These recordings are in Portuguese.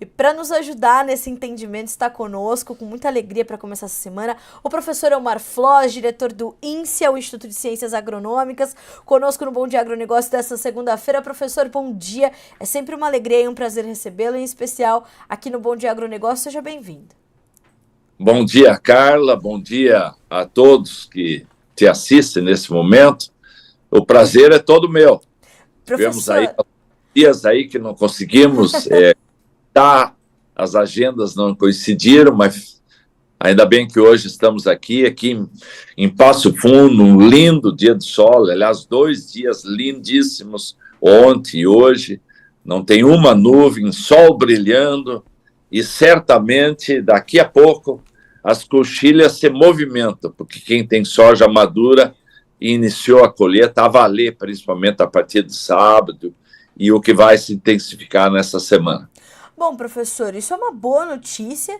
E para nos ajudar nesse entendimento, está conosco, com muita alegria para começar essa semana, o professor Elmar Floss, diretor do INSEA, o Instituto de Ciências Agronômicas, conosco no Bom Dia Agronegócio dessa segunda-feira. Professor, bom dia. É sempre uma alegria e um prazer recebê-lo, em especial aqui no Bom Dia Agronegócio. Seja bem-vindo. Bom dia, Carla. Bom dia a todos que te assistem nesse momento. O prazer é todo meu. Tivemos aí dias aí que não conseguimos as agendas não coincidiram, mas ainda bem que hoje estamos aqui em Passo Fundo, um lindo dia de sol, aliás, 2 dias lindíssimos, ontem e hoje, não tem uma nuvem, sol brilhando, e certamente daqui a pouco as coxilhas se movimentam, porque quem tem soja madura iniciou a colheita a valer, principalmente a partir de sábado, e o que vai se intensificar nessa semana. Bom, professor, isso é uma boa notícia,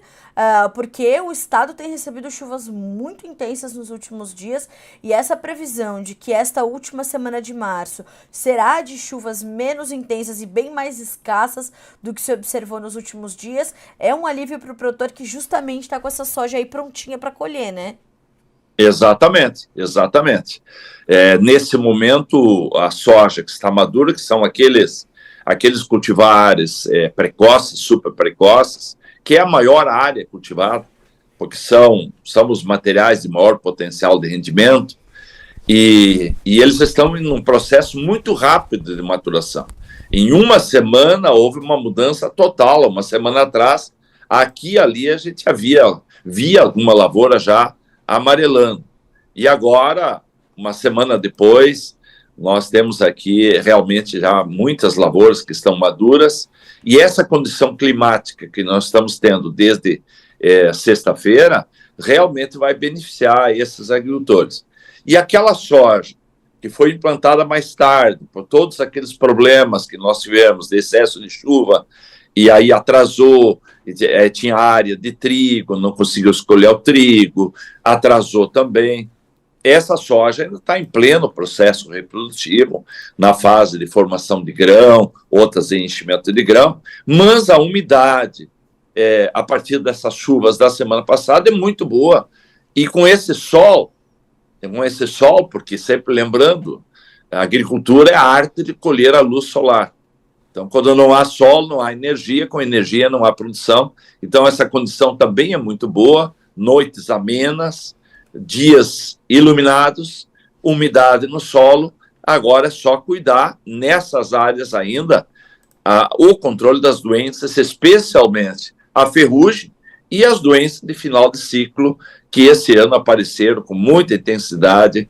porque o estado tem recebido chuvas muito intensas nos últimos dias e essa previsão de que esta última semana de março será de chuvas menos intensas e bem mais escassas do que se observou nos últimos dias é um alívio para o produtor que justamente está com essa soja aí prontinha para colher, né? Exatamente. Nesse momento, a soja que está madura, que são aqueles cultivares precoces, super precoces, que é a maior área cultivada, porque são os materiais de maior potencial de rendimento, e eles estão em um processo muito rápido de maturação. Em uma semana, houve uma mudança total. Uma semana atrás, aqui e ali, a gente via alguma lavoura já amarelando. E agora, uma semana depois, nós temos aqui realmente já muitas lavouras que estão maduras, e essa condição climática que nós estamos tendo desde sexta-feira realmente vai beneficiar esses agricultores. E aquela soja que foi implantada mais tarde, por todos aqueles problemas que nós tivemos de excesso de chuva, e aí atrasou, tinha área de trigo, não conseguiu escolher o trigo, atrasou também. Essa soja ainda está em pleno processo reprodutivo, na fase de formação de grão, outras em enchimento de grão, mas a umidade, a partir dessas chuvas da semana passada, é muito boa. E com esse sol, porque sempre lembrando, a agricultura é a arte de colher a luz solar. Então, quando não há sol, não há energia, com energia não há produção. Então, essa condição também é muito boa, noites amenas, dias iluminados, umidade no solo. Agora é só cuidar nessas áreas ainda o controle das doenças, especialmente a ferrugem e as doenças de final de ciclo, que esse ano apareceram com muita intensidade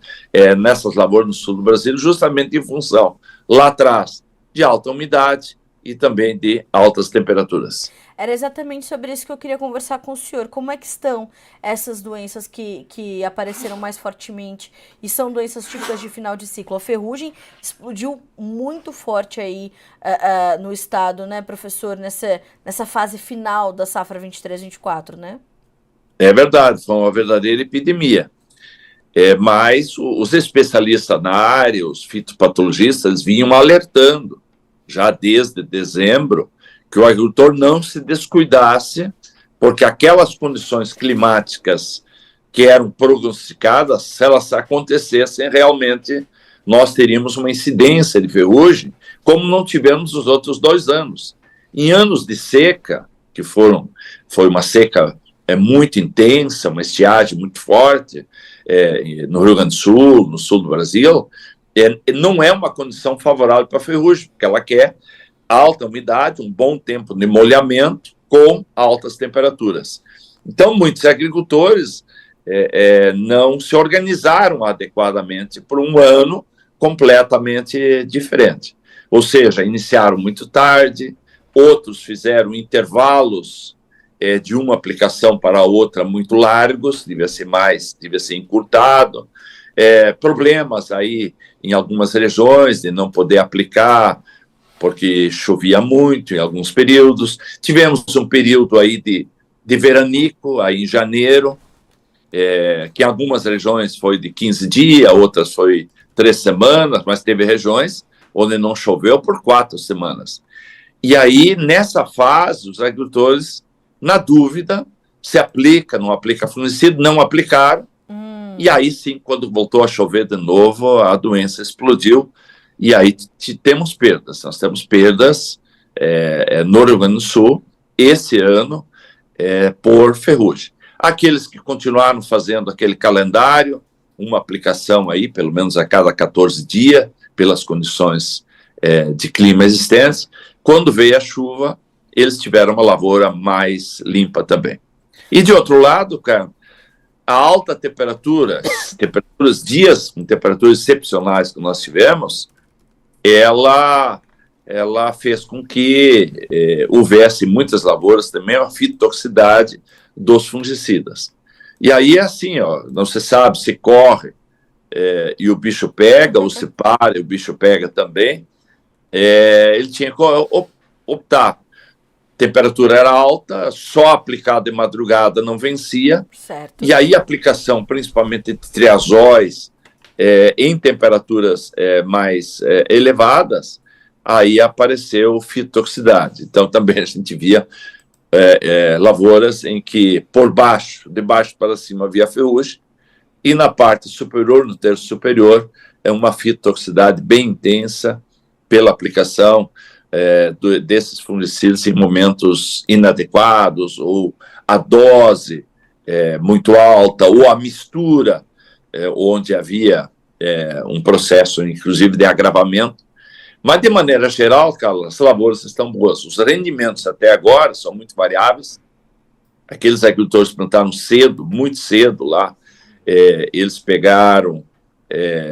nessas lavouras no sul do Brasil, justamente em função, lá atrás, de alta umidade e também de altas temperaturas. Era exatamente sobre isso que eu queria conversar com o senhor. Como é que estão essas doenças que apareceram mais fortemente e são doenças típicas de final de ciclo? A ferrugem explodiu muito forte aí no estado, né, professor, nessa fase final da safra 23-24, né? É verdade, foi uma verdadeira epidemia. Mas os especialistas na área, os fitopatologistas, vinham alertando, já desde dezembro, que o agricultor não se descuidasse, porque aquelas condições climáticas que eram prognosticadas, se elas acontecessem, realmente nós teríamos uma incidência de ferrugem, como não tivemos nos outros 2 anos. Em anos de seca, que foi uma seca muito intensa, uma estiagem muito forte, no Rio Grande do Sul, no sul do Brasil, não é uma condição favorável para a ferrugem, porque ela quer alta umidade, um bom tempo de molhamento com altas temperaturas. Então, muitos agricultores não se organizaram adequadamente para um ano completamente diferente. Ou seja, iniciaram muito tarde, outros fizeram intervalos de uma aplicação para a outra muito largos, devia ser encurtado. Problemas aí em algumas regiões de não poder aplicar porque chovia muito em alguns períodos. Tivemos um período aí de veranico, aí em janeiro, que em algumas regiões foi de 15 dias, outras foi 3 semanas, mas teve regiões onde não choveu por 4 semanas. E aí, nessa fase, os agricultores, na dúvida, se aplica, não aplica fungicida, não aplicaram. E aí sim, quando voltou a chover de novo, a doença explodiu. E aí temos perdas. Nós temos perdas no Rio Grande do Sul, esse ano, por ferrugem. Aqueles que continuaram fazendo aquele calendário, uma aplicação aí, pelo menos a cada 14 dias, pelas condições de clima existentes, quando veio a chuva, eles tiveram uma lavoura mais limpa também. E de outro lado, cara, a alta temperatura, dias com temperaturas excepcionais que nós tivemos, ela fez com que houvesse muitas lavouras também a fitotoxicidade dos fungicidas. E aí é assim, ó, não se sabe se corre e o bicho pega, ou se para e o bicho pega também. Ele tinha que optar. A temperatura era alta, só aplicado de madrugada não vencia. Certo. E aí a aplicação, principalmente de triazóis, em temperaturas mais elevadas, aí apareceu fitotoxicidade. Então também a gente via lavouras em que por baixo, de baixo para cima havia ferrugem, e na parte superior, no terço superior, uma fitotoxicidade bem intensa pela aplicação desses fungicidas em momentos inadequados, ou a dose muito alta, ou a mistura, onde havia um processo, inclusive, de agravamento. Mas, de maneira geral, Carlos, as lavouras estão boas. Os rendimentos até agora são muito variáveis. Aqueles agricultores plantaram cedo, muito cedo lá, eles pegaram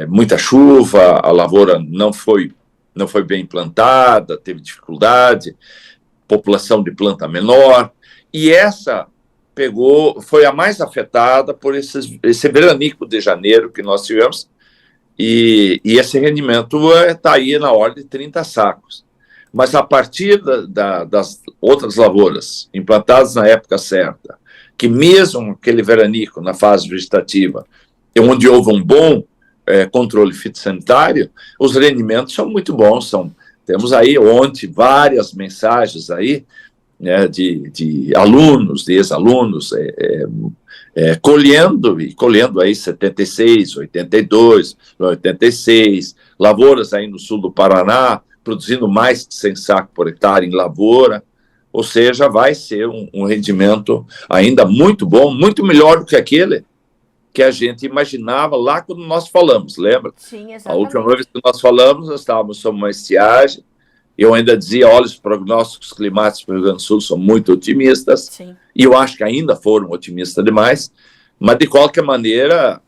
muita chuva, a lavoura não foi bem plantada, teve dificuldade, população de planta menor, e essa foi a mais afetada por esse veranico de janeiro que nós tivemos, e esse rendimento está aí na ordem de 30 sacos. Mas a partir das outras lavouras implantadas na época certa, que mesmo aquele veranico na fase vegetativa, onde houve um bom controle fitossanitário, os rendimentos são muito bons. Temos aí ontem várias mensagens aí, né, de alunos, de ex-alunos, colhendo aí 76, 82, 86, lavouras aí no sul do Paraná, produzindo mais de 100 sacos por hectare em lavoura, ou seja, vai ser um rendimento ainda muito bom, muito melhor do que aquele que a gente imaginava lá quando nós falamos, lembra? Sim, exatamente. A última vez que nós falamos, nós estávamos sob uma estiagem, eu ainda dizia, olha, os prognósticos climáticos para o Rio Grande do Sul são muito otimistas, sim, e eu acho que ainda foram otimistas demais, mas de qualquer maneira,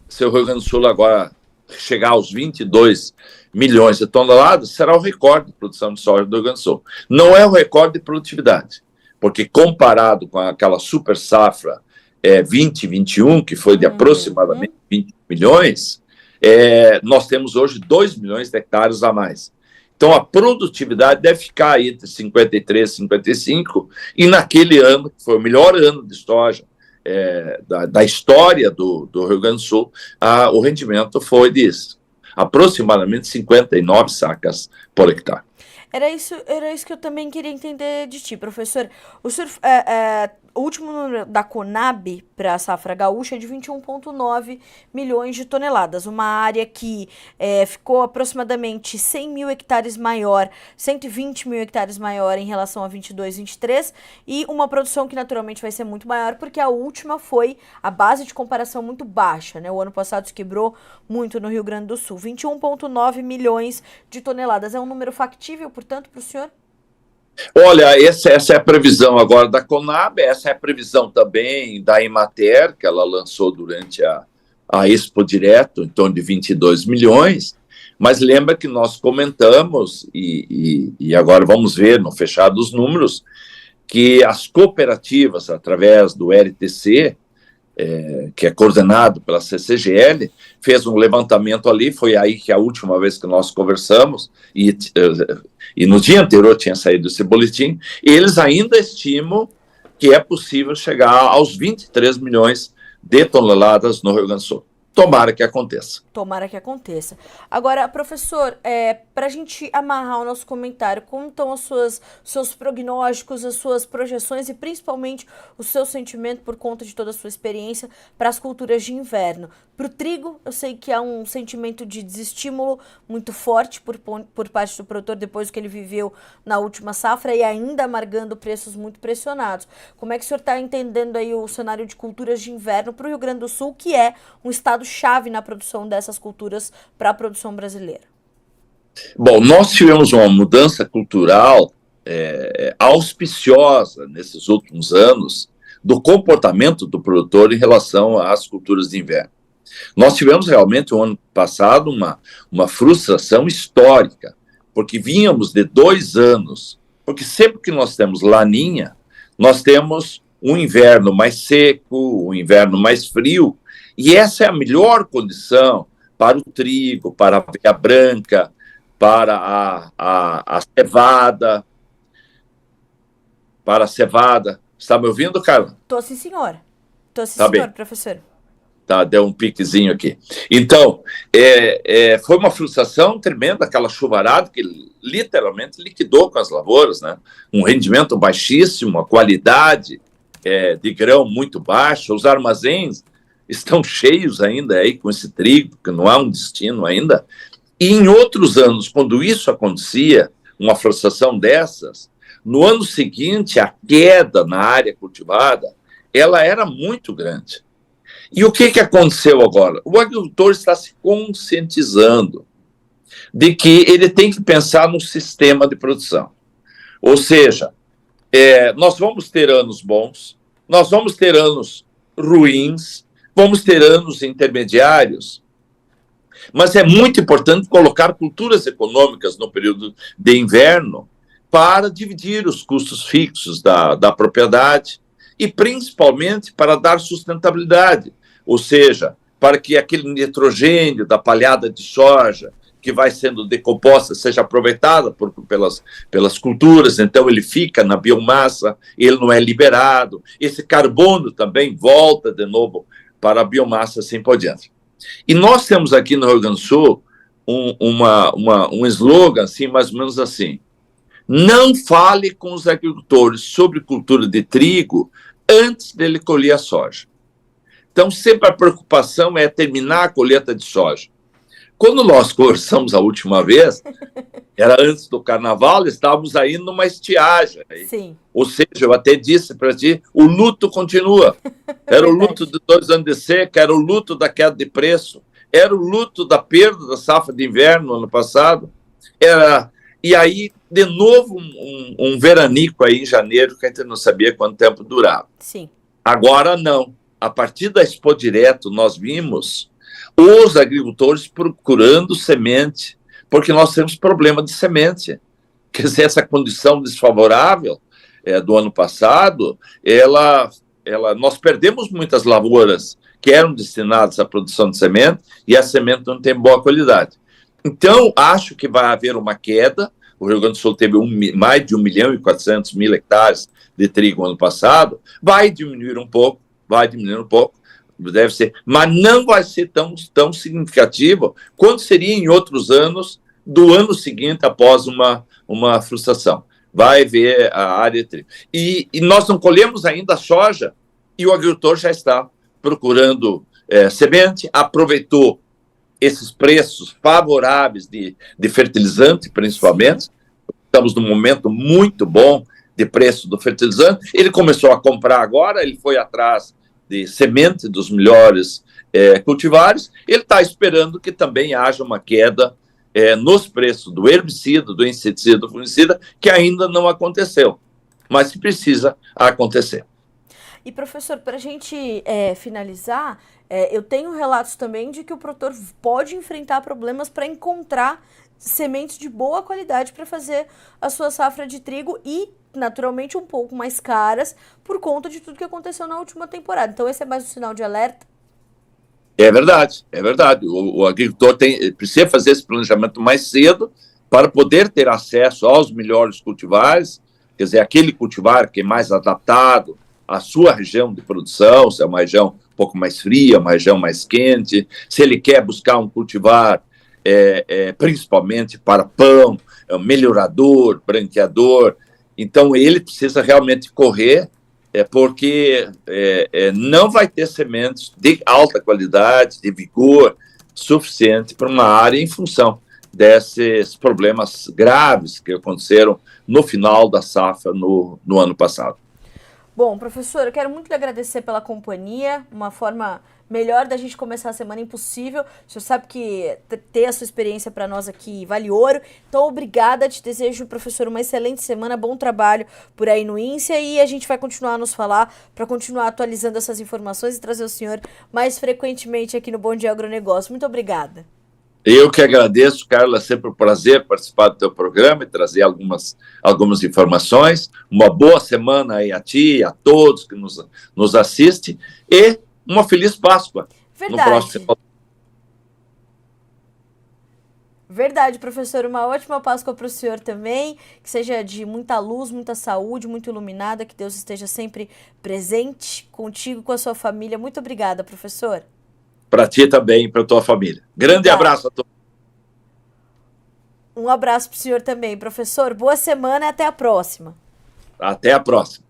se o Rio Grande do Sul agora chegar aos 22 milhões de toneladas, será o recorde de produção de soja do Rio Grande do Sul. Não é o recorde de produtividade, porque comparado com aquela super safra 2021, que foi de aproximadamente 20 milhões, nós temos hoje 2 milhões de hectares a mais. Então, a produtividade deve ficar aí entre 53 e 55, e naquele ano, que foi o melhor ano de soja da história do Rio Grande do Sul, o rendimento foi de aproximadamente 59 sacas por hectare. Era isso que eu também queria entender de ti, professor. O último número da Conab para a safra gaúcha é de 21,9 milhões de toneladas. Uma área que ficou aproximadamente 100 mil hectares maior, 120 mil hectares maior em relação a 22, 23. E uma produção que naturalmente vai ser muito maior, porque a última foi a base de comparação muito baixa, né? O ano passado se quebrou muito no Rio Grande do Sul. 21,9 milhões de toneladas. É um número factível, portanto, para o senhor? Olha, essa é a previsão agora da Conab, essa é a previsão também da Emater, que ela lançou durante a Expo Direto, em torno de 22 milhões, mas lembra que nós comentamos, e agora vamos ver no fechar dos números, que as cooperativas, através do RTC, que é coordenado pela CCGL, fez um levantamento ali, foi aí que a última vez que nós conversamos, e no dia anterior tinha saído esse boletim, e eles ainda estimam que é possível chegar aos 23 milhões de toneladas no Rio Grande do Sul. Tomara que aconteça. Tomara que aconteça. Agora, professor, para a gente amarrar o nosso comentário, como estão seus prognósticos, as suas projeções e principalmente o seu sentimento por conta de toda a sua experiência para as culturas de inverno? Para o trigo, eu sei que há um sentimento de desestímulo muito forte por parte do produtor depois do que ele viveu na última safra e ainda amargando preços muito pressionados. Como é que o senhor está entendendo aí o cenário de culturas de inverno para o Rio Grande do Sul, que é um estado-chave na produção dessas culturas para a produção brasileira? Bom, nós tivemos uma mudança cultural auspiciosa nesses últimos anos do comportamento do produtor em relação às culturas de inverno. Nós tivemos realmente, no ano passado, uma frustração histórica, porque vínhamos de 2 anos, porque sempre que nós temos laninha, nós temos um inverno mais seco, um inverno mais frio, e essa é a melhor condição para o trigo, para a aveia branca, para a cevada, Está me ouvindo, Carla? Tô sim, senhor. Tô sim, Tá senhor, bem. professor. Tá, deu um piquezinho aqui. Então, foi uma frustração tremenda aquela chuvarada que literalmente liquidou com as lavouras, né? Um rendimento baixíssimo, a qualidade de grão muito baixa, os armazéns estão cheios ainda aí com esse trigo, que não há um destino ainda. E em outros anos, quando isso acontecia, uma frustração dessas, no ano seguinte, a queda na área cultivada, ela era muito grande. E o que aconteceu agora? O agricultor está se conscientizando de que ele tem que pensar no sistema de produção. Ou seja, nós vamos ter anos bons, nós vamos ter anos ruins, vamos ter anos intermediários, mas é muito importante colocar culturas econômicas no período de inverno para dividir os custos fixos da propriedade e, principalmente, para dar sustentabilidade, ou seja, para que aquele nitrogênio da palhada de soja que vai sendo decomposta seja aproveitada pelas culturas, então ele fica na biomassa, ele não é liberado, esse carbono também volta de novo para a biomassa, assim por diante. E nós temos aqui no Rio Grande do Sul um slogan assim, mais ou menos assim: não fale com os agricultores sobre cultura de trigo antes dele colher a soja. Então, sempre a preocupação é terminar a colheita de soja. Quando nós conversamos a última vez, era antes do carnaval, estávamos aí numa estiagem. Sim. Ou seja, eu até disse para ti, o luto continua. Era o luto de 2 anos de seca, era o luto da queda de preço, era o luto da perda da safra de inverno no ano passado. E aí, de novo, um veranico aí em janeiro, que a gente não sabia quanto tempo durava. Sim. Agora, não. A partir da Expo Direto, nós vimos os agricultores procurando semente, porque nós temos problema de semente. Quer dizer, essa condição desfavorável do ano passado, nós perdemos muitas lavouras que eram destinadas à produção de semente e a semente não tem boa qualidade. Então, acho que vai haver uma queda. O Rio Grande do Sul teve mais de 1.400.000 hectares de trigo ano passado, vai diminuir um pouco, deve ser, mas não vai ser tão significativo quanto seria em outros anos do ano seguinte após uma frustração. Vai ver a área de trigo. E nós não colhemos ainda a soja e o agricultor já está procurando semente, aproveitou esses preços favoráveis de fertilizante, principalmente. Estamos num momento muito bom de preço do fertilizante. Ele começou a comprar agora, ele foi atrás de semente dos melhores cultivares. Ele está esperando que também haja uma queda nos preços do herbicida, do inseticida, do fungicida, que ainda não aconteceu, mas que precisa acontecer. E, professor, para a gente finalizar, eu tenho relatos também de que o produtor pode enfrentar problemas para encontrar sementes de boa qualidade para fazer a sua safra de trigo e, naturalmente, um pouco mais caras por conta de tudo que aconteceu na última temporada. Então, esse é mais um sinal de alerta? É verdade, é verdade. O agricultor precisa fazer esse planejamento mais cedo para poder ter acesso aos melhores cultivares, quer dizer, aquele cultivar que é mais adaptado à sua região de produção, se é uma região pouco mais fria, uma região mais quente, se ele quer buscar um cultivar principalmente para pão, melhorador, branqueador, então ele precisa realmente correr, porque não vai ter sementes de alta qualidade, de vigor suficiente para uma área em função desses problemas graves que aconteceram no final da safra no ano passado. Bom, professor, eu quero muito lhe agradecer pela companhia, uma forma melhor da gente começar a semana impossível. O senhor sabe que ter a sua experiência para nós aqui vale ouro. Então, obrigada. Te desejo, professor, uma excelente semana, bom trabalho por aí no INSEA e a gente vai continuar a nos falar para continuar atualizando essas informações e trazer o senhor mais frequentemente aqui no Bom Dia Agronegócio. Muito obrigada. Eu que agradeço, Carla, é sempre um prazer participar do teu programa e trazer algumas informações. Uma boa semana aí a ti e a todos que nos assistem e uma feliz Páscoa. Verdade. No próximo... Verdade, professor. Uma ótima Páscoa para o senhor também. Que seja de muita luz, muita saúde, muito iluminada. Que Deus esteja sempre presente contigo, com a sua família. Muito obrigada, professor. Para ti também e para a tua família. Grande abraço a todos. Um abraço para o senhor também, professor. Boa semana e até a próxima. Até a próxima.